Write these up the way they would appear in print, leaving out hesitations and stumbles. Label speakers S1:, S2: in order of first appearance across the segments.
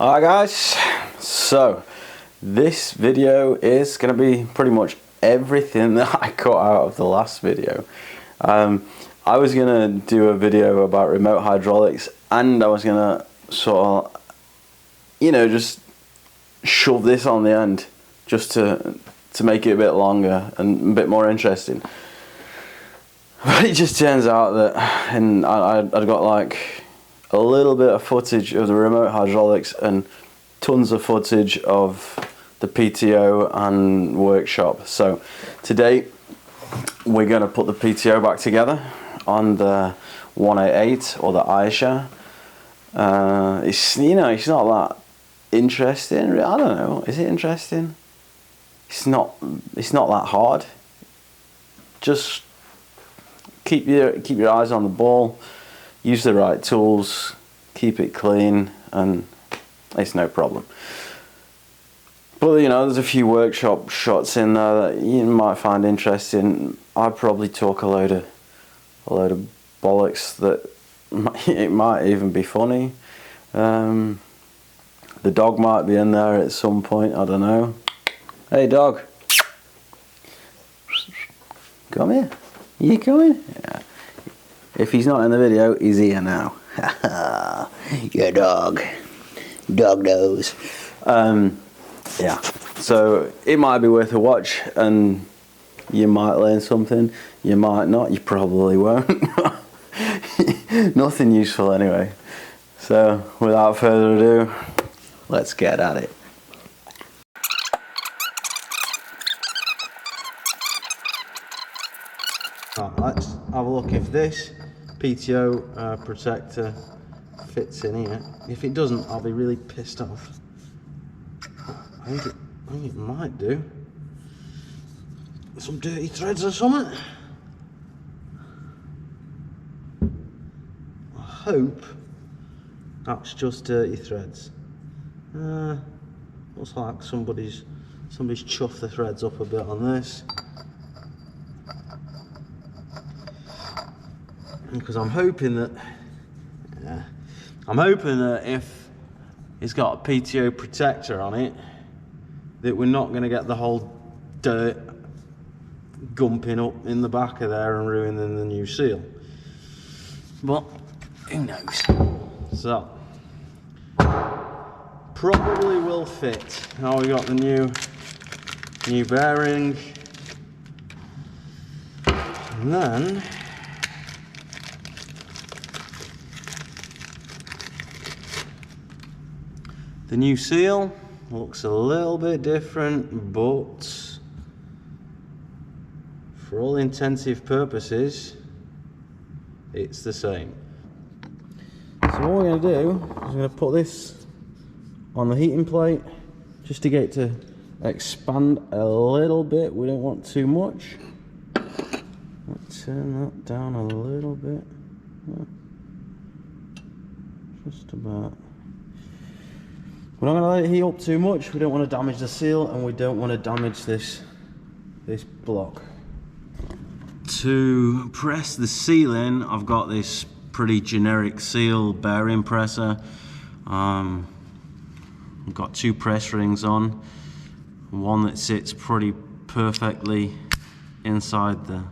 S1: Alright guys, so this video is going to be pretty much everything that I cut out of the last video. I was going to do a video about remote hydraulics, and I was going to sort of, you know, just shove this on the end just to make it a bit longer and a bit more interesting. But it just turns out that I'd got like a little bit of footage of the remote hydraulics and tons of footage of the PTO and workshop. So today we're going to put the PTO back together on the 188 or the Eicher. It's, you know, it's not that interesting. I don't know. Is it interesting? It's not that hard. Just keep your eyes on the ball. Use the right tools, keep it clean, and it's no problem. But you know, there's a few workshop shots in there that you might find interesting. I probably talk a load of bollocks that it might even be funny. The dog might be in there at some point. I don't know. Hey dog, come here. You coming? Yeah. If he's not in the video, he's here now. Your dog knows. Yeah, so it might be worth a watch, and you might learn something. You might not. You probably won't. Nothing useful anyway. So without further ado, let's get at it. Right, let's have a look if this PTO protector fits in here. If it doesn't, I'll be really pissed off. I think it might do. Some dirty threads or something. I hope that's just dirty threads. Looks like somebody's chuffed the threads up a bit on this. Because I'm hoping that if it's got a PTO protector on it, that we're not going to get the whole dirt gumping up in the back of there and ruining the new seal. But who knows? So probably will fit. Now we got the new bearing, and then the new seal looks a little bit different, but for all intensive purposes, it's the same. So what we're going to do is we're going to put this on the heating plate just to get it to expand a little bit. We don't want too much. Let's turn that down a little bit. Just about. We're not going to let it heat up too much. We don't want to damage the seal, and we don't want to damage this block. To press the seal in, I've got this pretty generic seal bearing presser. I've got two press rings on. One that sits pretty perfectly inside the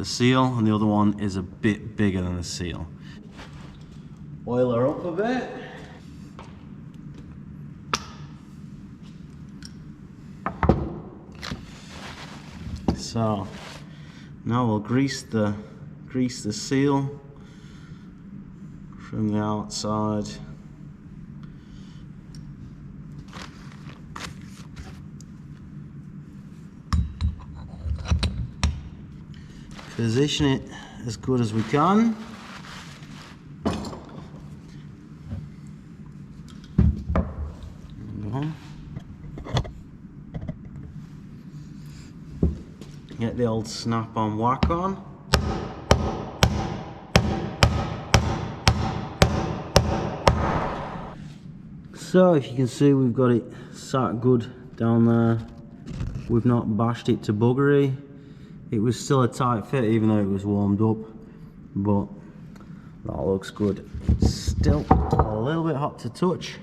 S1: seal, and the other one is a bit bigger than the seal. Oil her up a bit. So now we'll grease the seal from the outside. Position it as good as we can. Get the old snap-on whack on. So if you can see, we've got it sat good down there. We've not bashed it to buggery. It was still a tight fit even though it was warmed up, but that looks good. It's still a little bit hot to touch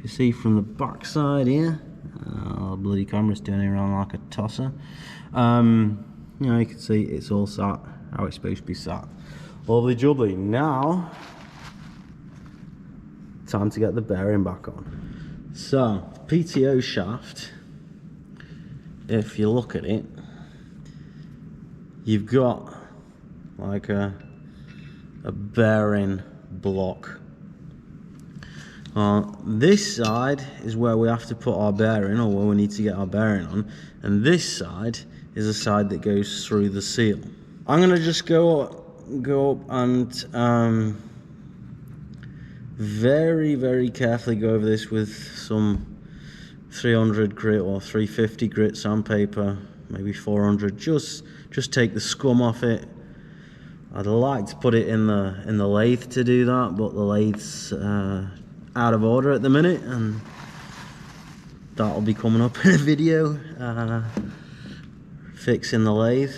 S1: You see from the back side here, the bloody camera's turning around like a tosser. You know, you can see it's all sat how it's supposed to be sat. Lovely jubbly. Now, time to get the bearing back on. So, PTO shaft, if you look at it, you've got like a bearing block. This side is where we have to put our bearing, or where we need to get our bearing on, and this side is the side that goes through the seal. I'm gonna just go up and very carefully go over this with some 300 grit or 350 grit sandpaper, maybe 400. Just take the scum off it. I'd like to put it in the lathe to do that, but the lathe's out of order at the minute, and that'll be coming up in a video, fixing the lathe.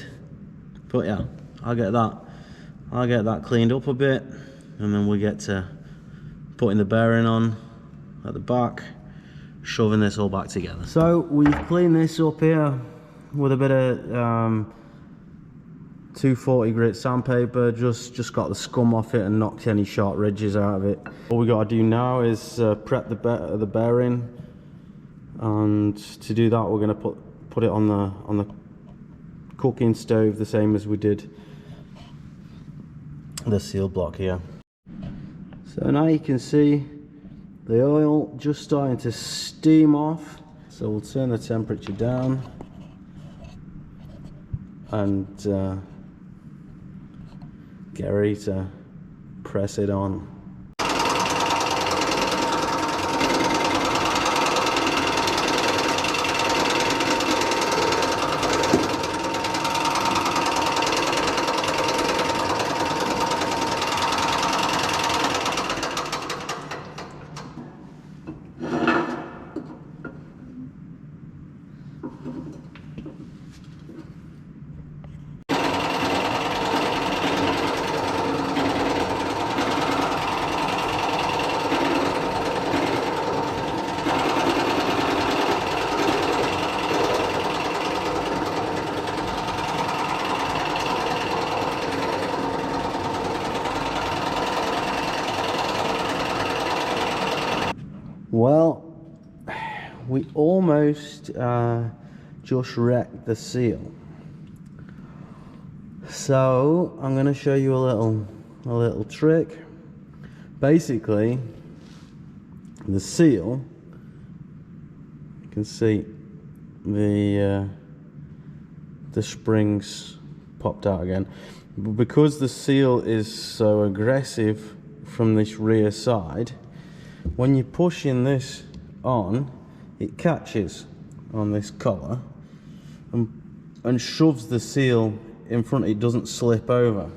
S1: But yeah, I'll get that cleaned up a bit, and then we get to putting the bearing on at the back, shoving this all back together. So we've cleaned this up here with a bit of 240 grit sandpaper, just got the scum off it and knocked any sharp ridges out of it. All we got to do now is prep the bearing, and to do that we're going to put it on the cooking stove, the same as we did the seal block here. So now you can see the oil just starting to steam off, so we'll turn the temperature down and get ready to press it on. Well, we almost just wrecked the seal. So I'm going to show you a little trick. Basically, the seal, you can see the springs popped out again. But because the seal is so aggressive from this rear side, when you're pushing this on, it catches on this collar and shoves the seal in front. It doesn't slip over.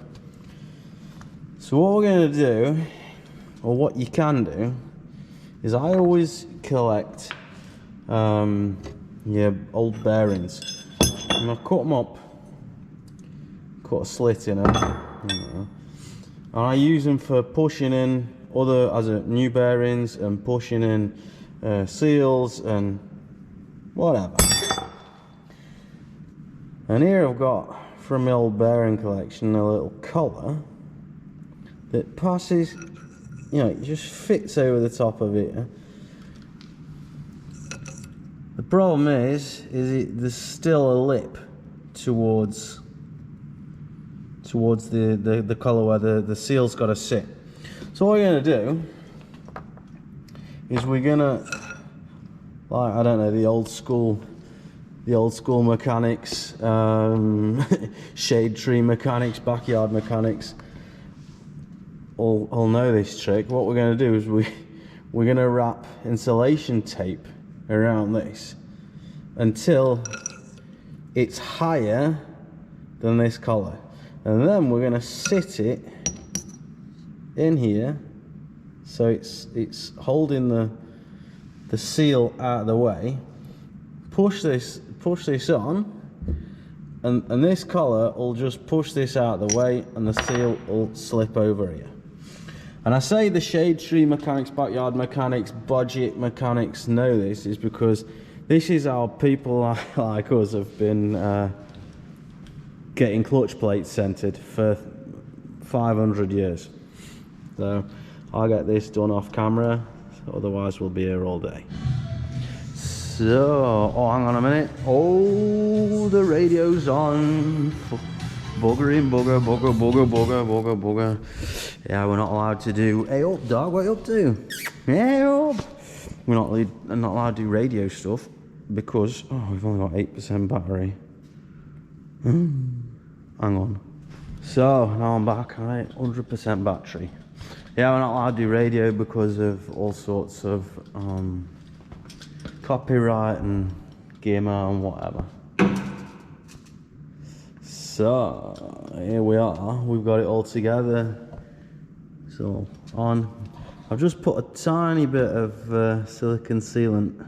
S1: So what we're going to do, or what you can do, is I always collect old bearings, and I cut them up, cut a slit in them, and I use them for pushing in new bearings and pushing in seals and whatever. And here I've got, from my old bearing collection, a little collar that passes, it just fits over the top of it. The problem is there's still a lip towards the collar where the seal's got to sit. So what we're going to do is we're going to, like, I don't know, the old school mechanics, shade tree mechanics, backyard mechanics all know this trick. What we're going to do is we're going to wrap insulation tape around this until it's higher than this collar, and then we're going to sit it in here so it's holding the seal out of the way. Push this on, and this collar will just push this out of the way, and the seal will slip over here. And I say the shade tree mechanics, backyard mechanics, budget mechanics know this is because this is how people like us have been getting clutch plates centered for 500 years. So I'll get this done off camera, otherwise we'll be here all day. So, oh, hang on a minute. Oh, the radio's on. Buggering, bugger, bugger, bugger, bugger, bugger, bugger. Yeah, we're not allowed to do. Hey up, dog, what you up to? Hey up. We're not allowed to do radio stuff because, oh, we've only got 8% battery. Hang on. So, now I'm back, alright, 100% battery. Yeah, we're not allowed to do radio because of all sorts of copyright and GEMA and whatever. So here we are, we've got it all together. So on, I've just put a tiny bit of silicon sealant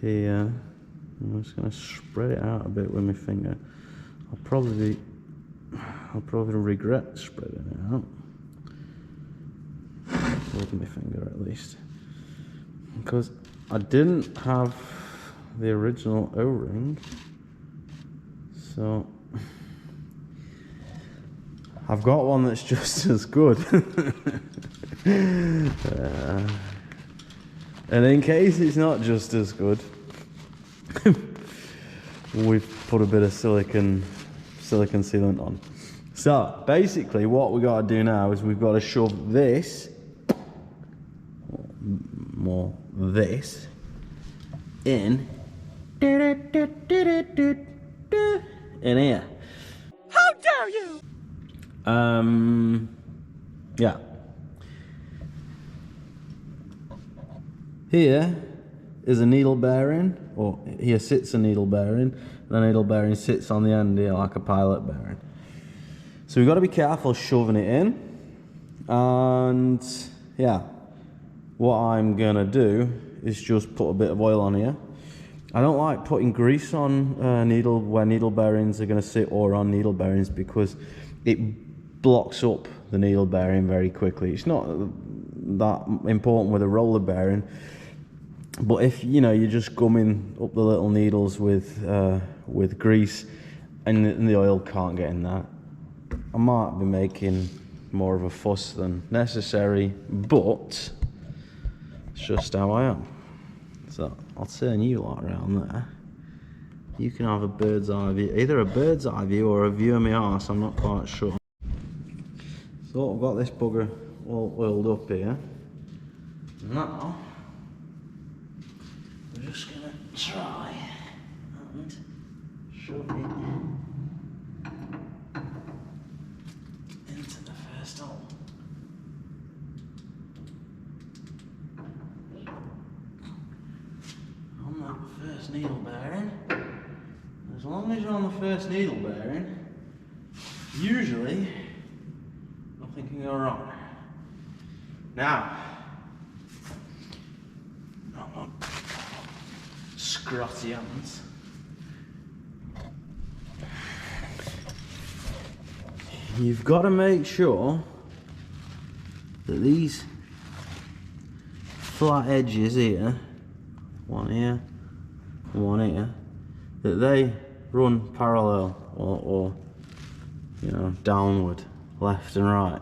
S1: here. I'm just going to spread it out a bit with my finger. I'll probably regret spreading it out with my finger at least, because I didn't have the original O-ring, so I've got one that's just as good. And in case it's not just as good, we've put a bit of silicon sealant on. So basically what we got to do now is we've got to shove this, more this, in here.
S2: How dare you!
S1: Yeah. Here is a needle bearing, or here sits a needle bearing, and the needle bearing sits on the end here like a pilot bearing. So we've got to be careful shoving it in, and yeah, what I'm gonna do is just put a bit of oil on here. I don't like putting grease on where needle bearings are gonna sit, or on needle bearings, because it blocks up the needle bearing very quickly. It's not that important with a roller bearing, but if you know you're just gumming up the little needles with grease and the oil can't get in that, I might be making more of a fuss than necessary, but it's just how I am. So I'll turn you lot around there. You can have a bird's eye view, either a bird's eye view or a view of my arse, I'm not quite sure. So I've got this bugger all oiled up here. Now we're just gonna try and shove it into the first hole. On that first needle bearing. As long as you're on the first needle bearing, usually nothing can go wrong. Now, scrotty hands. You've got to make sure that these flat edges here, one here, that they run parallel or you know, downward, left and right.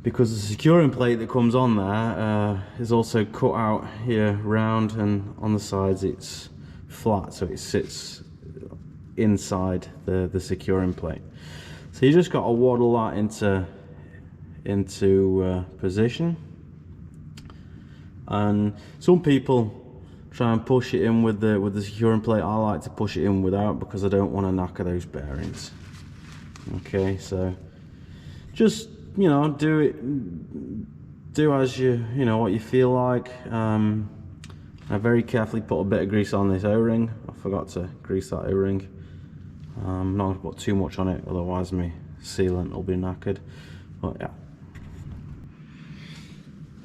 S1: Because the securing plate that comes on there is also cut out here round, and on the sides it's flat, so it sits inside the securing plate. So you just got to waddle that into position. And some people try and push it in with the securing plate. I like to push it in without, because I don't want to knacker those bearings. Okay, so just, you know, do as you know what you feel like. I very carefully put a bit of grease on this O-ring. I forgot to grease that O-ring. I'm not going to put too much on it, otherwise my sealant will be knackered. But yeah.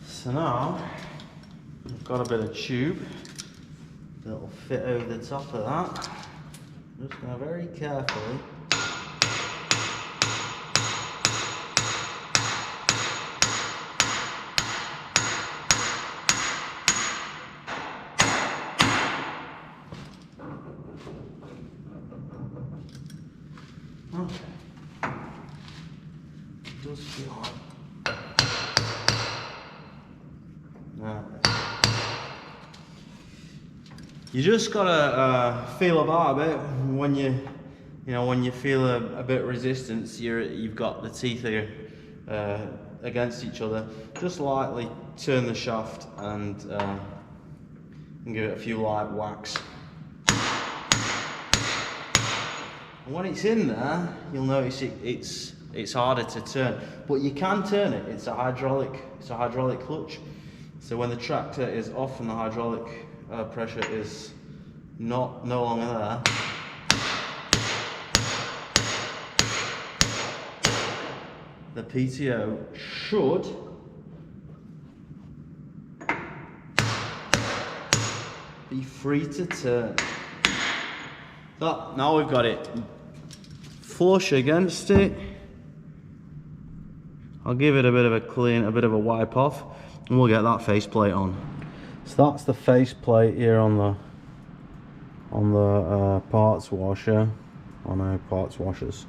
S1: So now I've got a bit of tube that'll fit over the top of that. I'm just going to very carefully
S3: You just gotta feel about it when when you feel a bit of resistance. You've got the teeth here against each other. Just lightly turn the shaft and give it a few light whacks. And when it's in there, you'll notice it's harder to turn, but you can turn it. It's a hydraulic clutch. So when the tractor is off and the hydraulic pressure is no longer there, the PTO should be free to turn. So now we've got it flush against it. I'll give it a bit of a clean, a bit of a wipe off, and we'll get that faceplate on. So that's the faceplate here on the parts washer. I know parts washers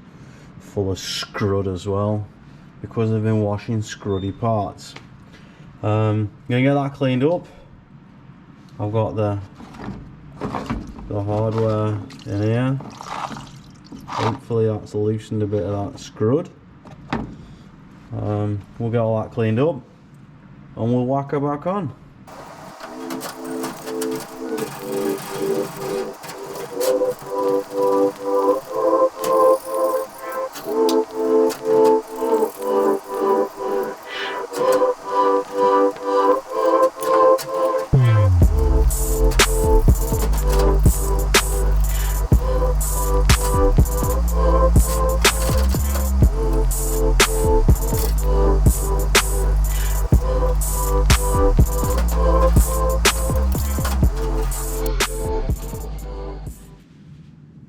S3: full of scrud as well, because they've been washing scruddy parts. I'm gonna get that cleaned up. I've got the hardware in here. Hopefully that's loosened a bit of that scrud. We'll get all that cleaned up and we'll whack her back on.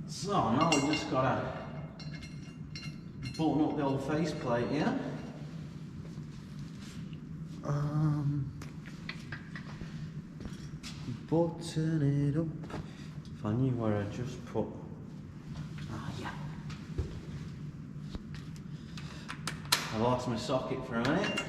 S3: So now we just gotta button up the old faceplate here. Button it up. If I knew where I just put. Yeah. I lost my socket for a minute.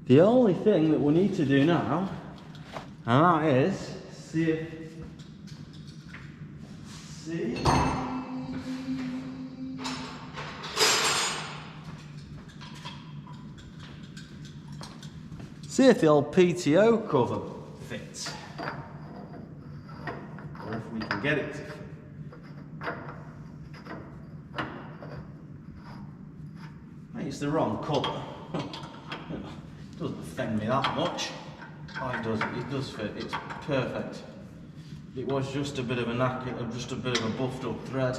S3: The only thing that we need to do now, and that is see if the old PTO cover fits, or if we can get it to fit. It's the wrong colour. Doesn't offend me that much. Oh, it does fit, it's perfect. It was just a bit of a knacker, just a bit of a buffed up thread.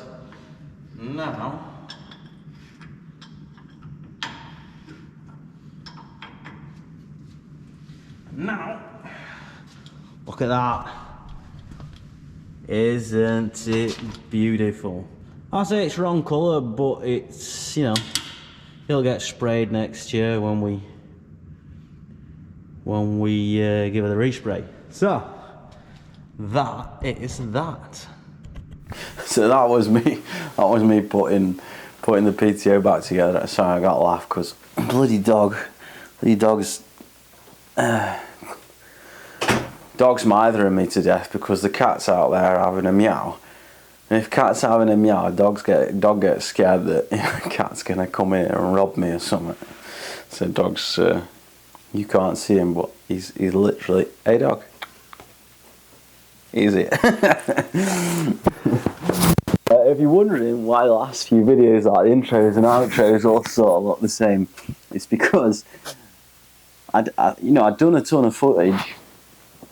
S3: Now, look at that. Isn't it beautiful? I say it's wrong colour, but it's, it'll get sprayed next year when we give it the respray. So that is that.
S1: So that was me putting the PTO back together. Sorry, I got a laugh because bloody dog's mithering me to death because the cat's out there having a meow. And if cat's having a meow, dog gets scared that cat's gonna come in and rob me or something. So dog's You can't see him, but he's literally, hey dog, easy. If you're wondering why the last few videos, like intros and outros, all sort of look the same, it's because I'd done a ton of footage,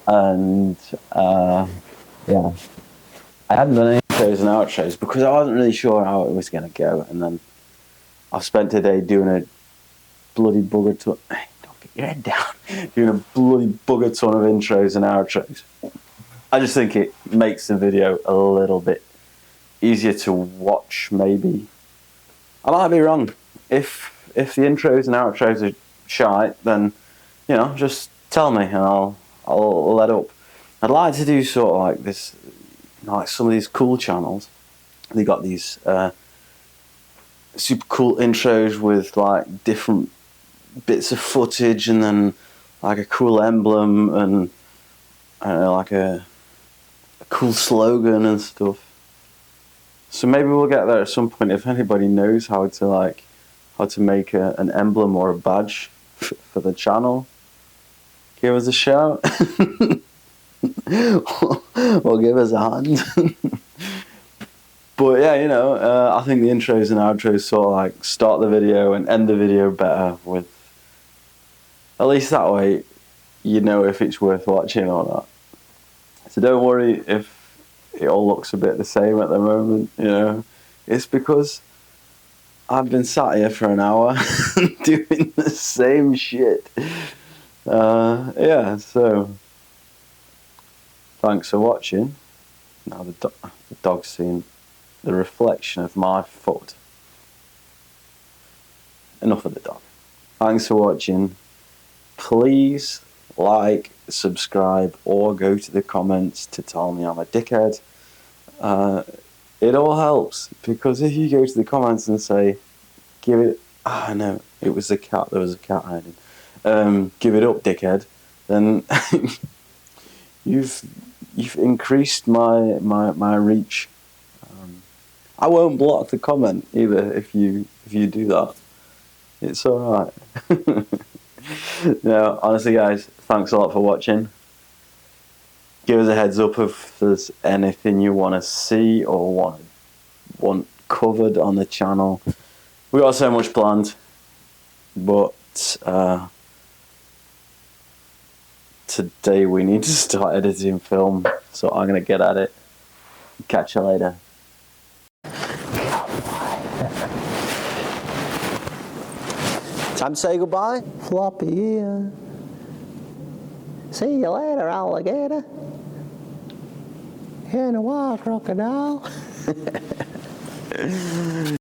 S1: and yeah, I hadn't done any intros and outros because I wasn't really sure how it was going to go, and then I spent today doing a bloody bugger ton. Hey, don't get your head down. Doing a bloody bugger ton of intros and outros. I just think it makes the video a little bit easier to watch, maybe. I might be wrong. If the intros and outros are shite, then just tell me and I'll let up. I'd like to do sort of like this, like some of these cool channels. They got these super cool intros with like different bits of footage and then like a cool emblem and I don't know, like a cool slogan and stuff. So maybe we'll get there at some point. If anybody knows how to make an emblem or a badge for the channel, give us a shout. or give us a hand. But yeah, I think the intros and outros sort of like start the video and end the video better with, at least that way you know if it's worth watching or not. So don't worry if it all looks a bit the same at the moment, it's because I've been sat here for an hour doing the same shit. Yeah, so thanks for watching. Now the dog's seen the reflection of my foot. Enough of the dog. Thanks for watching. Please like, subscribe, or go to the comments to tell me I'm a dickhead. It all helps, because if you go to the comments and say, give it, no, it was a cat, there was a cat hiding. Give it up, dickhead, then you've increased my reach. I won't block the comment either if you do that. It's alright. No, honestly guys, thanks a lot for watching. Give us a heads up if there's anything you want to see or want covered on the channel. We got so much planned, but today we need to start editing film, so I'm gonna get at it. Catch you later. Time to say goodbye. Floppy here. See you later, alligator. In a while, crocodile.